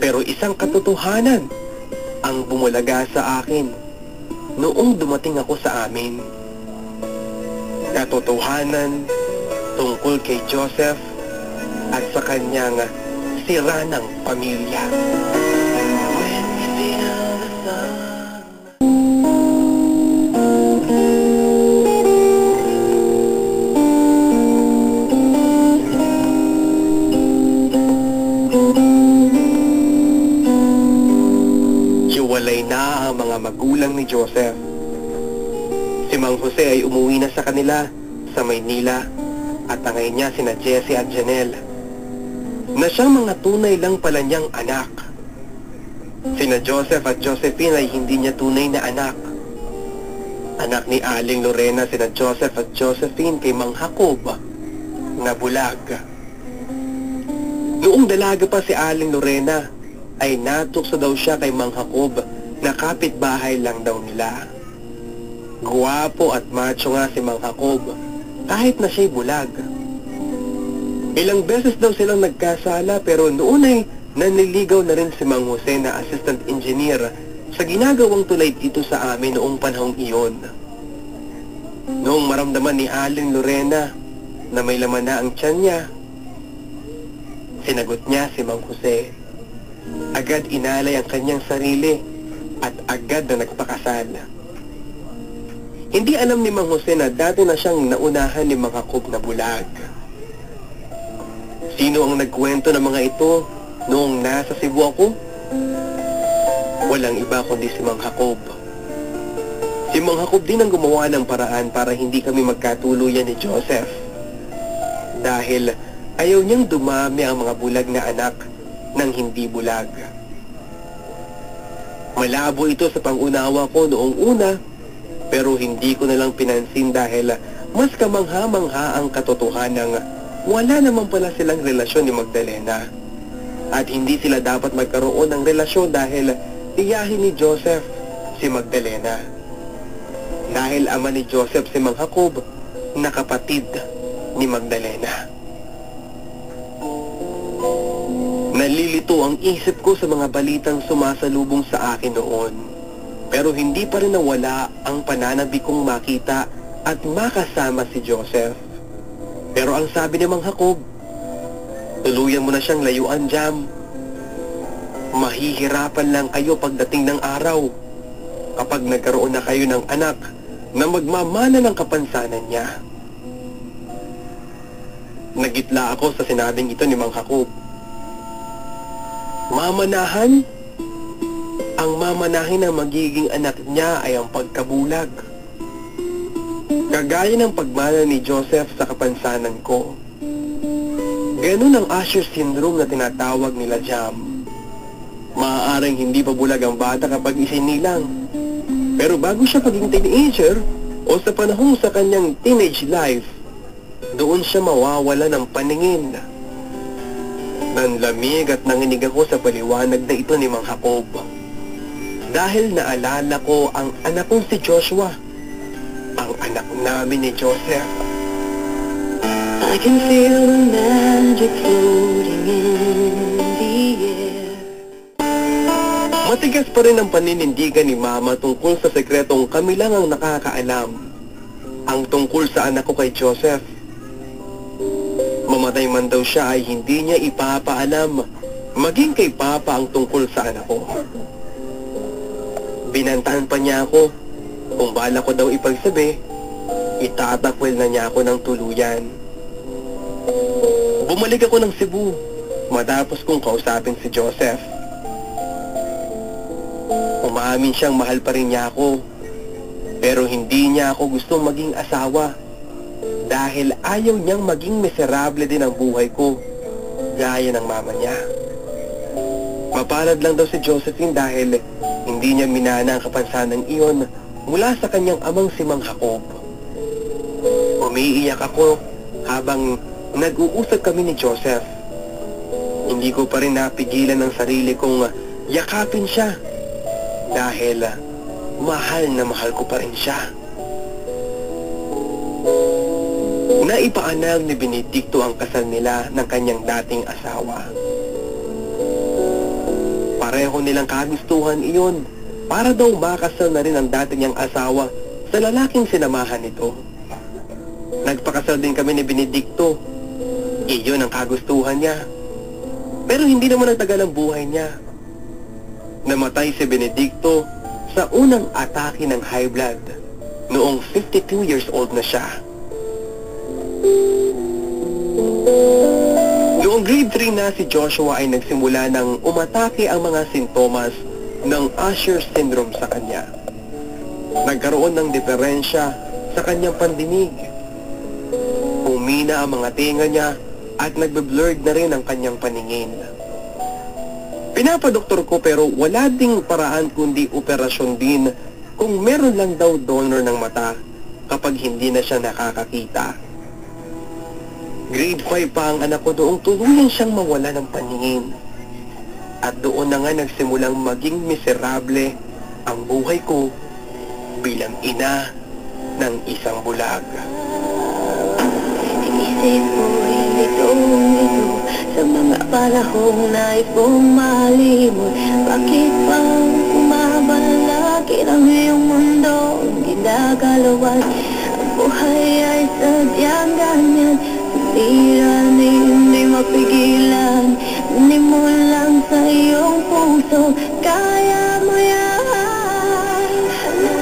Pero isang katotohanan ang bumulaga sa akin noong dumating ako sa amin. Katotohanan tungkol kay Joseph at sa kanyang sira ng pamilya. Hiwalay na ang mga magulang ni Joseph. Si Mang Jose ay umuwi na sa kanila sa Maynila at tangay niya sina Jessie at Janelle na siyang mga tunay lang pala niyang anak. Sina Joseph at Josephine ay hindi niya tunay na anak. Anak ni Aling Lorena sina Joseph at Josephine kay Mang Jacob na bulag. Noong dalaga pa si Aling Lorena ay natukso daw siya kay Mang Jacob na kapitbahay lang daw nila. Guwapo at macho nga si Mang Jacob kahit na siya'y bulag. Ilang beses daw silang nagkasala pero noon ay nanliligaw na rin si Mang Jose na assistant engineer sa ginagawang tulay dito sa amin noong panahong iyon. Noong maramdaman ni Aling Lorena na may laman na ang tiyan niya, sinagot niya si Mang Jose. Agad inalay ang kanyang sarili at agad na nagpakasal. Hindi alam ni Mang Jose na dati na siyang naunahan ni Mang Jacob na bulag. Sino ang nagkwento ng mga ito noong nasa Cebu ako? Walang iba kundi si Mang Jacob. Si Mang Jacob din ang gumawa ng paraan para hindi kami magkatuluyan ni Joseph. Dahil ayaw niyang dumami ang mga bulag na anak ng hindi bulag. Malabo ito sa pangunawa ko noong una, pero hindi ko na lang pinansin dahil mas kamangha-mangha ang katotohanan wala naman pala silang relasyon ni Magdalena. At hindi sila dapat magkaroon ng relasyon dahil tiyahin ni Joseph si Magdalena. Dahil ama ni Joseph si Mang Jacob na kapatid ni Magdalena. Nalilito ang isip ko sa mga balitang sumasalubong sa akin noon. Pero hindi pa rin nawala ang pananabi kong makita at makasama si Joseph. Pero ang sabi ni Mang Jacob, tuluyan mo na siyang layuan, Jam. Mahihirapan lang kayo pagdating ng araw kapag nagkaroon na kayo ng anak na magmamana ng kapansanan niya. Nagitla ako sa sinabing ito ni Mang Jacob. Mamanahan? Ang mamanahin ng magiging anak niya ay ang pagkabulag. Kagaya ng pagmana ni Joseph sa kapansanan ko. Ganun ang Usher syndrome na tinatawag nila, Jam. Maaaring hindi pa bulag ang bata kapag isinilang. Pero bago siya maging teenager o sa panahong sa kanyang teenage life, doon siya mawawala ng paningin. Nanlamig at nanginig ako sa paliwanag na ito ni Mang Jacob. Dahil naalala ko ang anak kong si Joshua, ang anak namin ni Joseph. I can feel the magic floating in the air. Matigas pa rin ang paninindigan ni Mama tungkol sa sekretong kami lang ang nakakaalam. Ang tungkol sa anak ko kay Joseph. Mamatay man daw siya ay hindi niya ipapaalam, maging kay Papa ang tungkol sa anak ko. Binantaan pa niya ako. Kung bala ko daw ipagsabi, itatakwil na niya ako ng tuluyan. Bumalik ako ng Cebu matapos kong kausapin si Joseph. Umaamin siyang mahal pa rin niya ako, pero hindi niya ako gustong maging asawa dahil ayaw niyang maging miserable din ang buhay ko gaya ng mama niya. Mapalad lang daw si Josephine dahil hindi niya minana ang kapansanan iyon mula sa kanyang amang si Mang Jacob. Umiiyak ako habang nag-uusap kami ni Joseph. Hindi ko pa rin napigilan ang sarili kong yakapin siya dahil mahal na mahal ko pa rin siya. Naipaanal ni Benedicto ang kasal nila ng kanyang dating asawa. pareho nilang kagustuhan iyon para daw makasal na rin ang dati niyang asawa sa lalaking sinamahan nito. Nagpakasal din kami ni Benedicto. Iyon ang kagustuhan niya. Pero hindi naman nagtagal ang buhay niya. Namatay si Benedicto sa unang atake ng high blood noong 52 years old na siya. Noong grade 3 na si Joshua ay nagsimula ng umatake ang mga sintomas ng Usher syndrome sa kanya. Nagkaroon ng diferensya sa kanyang pandinig. Humina ang mga tenga niya at nagbe-blurred na rin ang kanyang paningin. Pinapadoktor ko pero wala ding paraan kundi operasyon din kung meron lang daw donor ng mata kapag hindi na siya nakakakita. Grade 5 pa ang anak ko noong tuluyan siyang mawala ng paningin. At doon na nga nagsimulang maging miserable ang buhay ko bilang ina ng isang bulag. Inisip ko'y litong-lito sa mga panahong nais kong malimot. Bakit bang kumabalaki ng iyong mundo ang ginagalawan? Ang buhay ay sadyang ganyan, hindi mapigilan. Hindi mo lang sa iyong puso, kaya mo yan.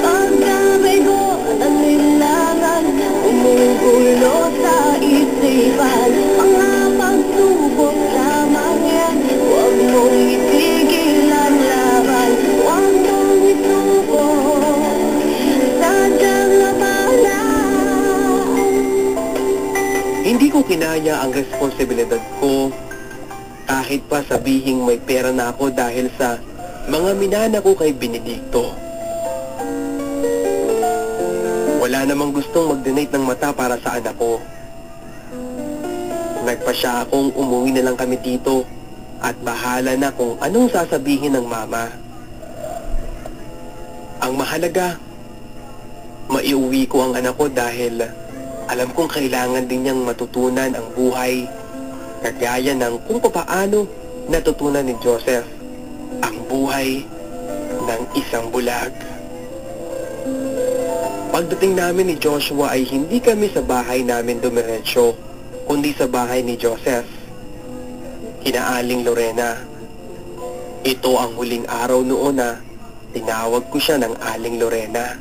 Pagkabigo at alilangan, umugulo sa isipan. Mga pagsubok lamang yan, huwag mong itigil ang laban. Huwag mong isubok, sadyang labanan. Hindi ko kinaya ang responsibilidad ko kahit pa sabihing may pera na ako dahil sa mga minana ko kay Benedicto. Wala namang gustong mag-donate ng mata para sa anak ko. Nagpasya akong umuwi na lang kami dito at bahala na kung anong sasabihin ng mama. Ang mahalaga, maiuwi ko ang anak ko dahil alam kong kailangan din niyang matutunan ang buhay kagaya ng kung paano natutunan ni Joseph ang buhay ng isang bulag. Pagdating namin ni Joshua ay hindi kami sa bahay namin dumiretso, kundi sa bahay ni Joseph, kina Aling Lorena. Ito ang huling araw noon na tinawag ko siya ng Aling Lorena.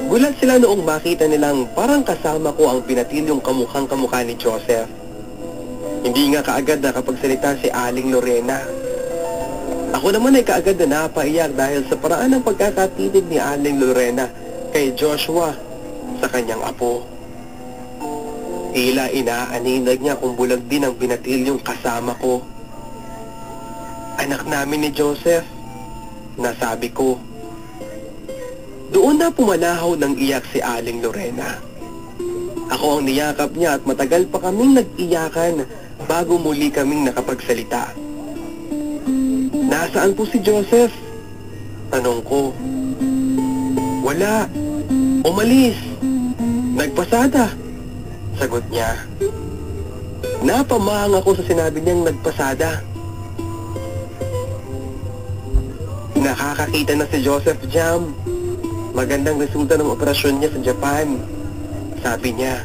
Gulat sila noong makita nilang parang kasama ko ang pinatilyong kamukhang-kamukha ni Joseph. Hindi nga kaagad nakapagsalita si Aling Lorena. Ako naman ay kaagad na napaiyak dahil sa paraan ng pagkakatitig ni Aling Lorena kay Joshua sa kanyang apo. Tila inaaninag niya kung bulag din ang binatilyong kasama ko. Anak namin ni Joseph, nasabi ko. Doon na pumalahaw ng iyak si Aling Lorena. Ako ang niyakap niya at matagal pa kaming nag-iyakan bago muli kaming nakapagsalita. Nasaan po si Joseph? Tanong ko. Wala. Umalis. Nagpasada. Sagot niya. Napamahang ako sa sinabi niyang nagpasada. Nakakakita na si Joseph Jam. Magandang resulta ng operasyon niya sa Japan. Sabi niya.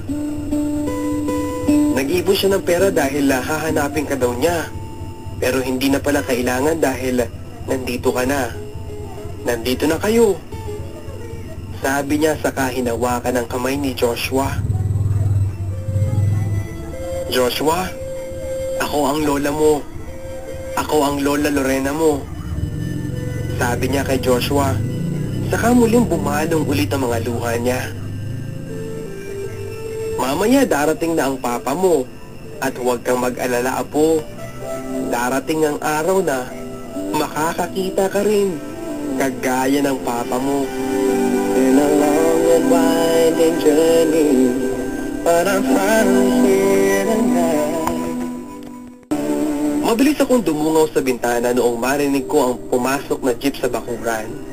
Nag-ipon siya ng pera dahil hahanapin ka daw niya. Pero hindi na pala kailangan dahil nandito ka na. Nandito na kayo. Sabi niya saka hinawakan ng kamay ni Joshua. Joshua, ako ang lola mo. Ako ang lola Lorena mo. Sabi niya kay Joshua. Saka muling bumalong ulit ang mga luha niya. Mamaya darating na ang papa mo at huwag kang mag-alala, apo. Darating ang araw na makakakita ka rin kagaya ng papa mo. In a long and winding journey, but I'm finally here tonight. Mabilis akong dumungaw sa bintana noong marinig ko ang pumasok na jeep sa bakuran.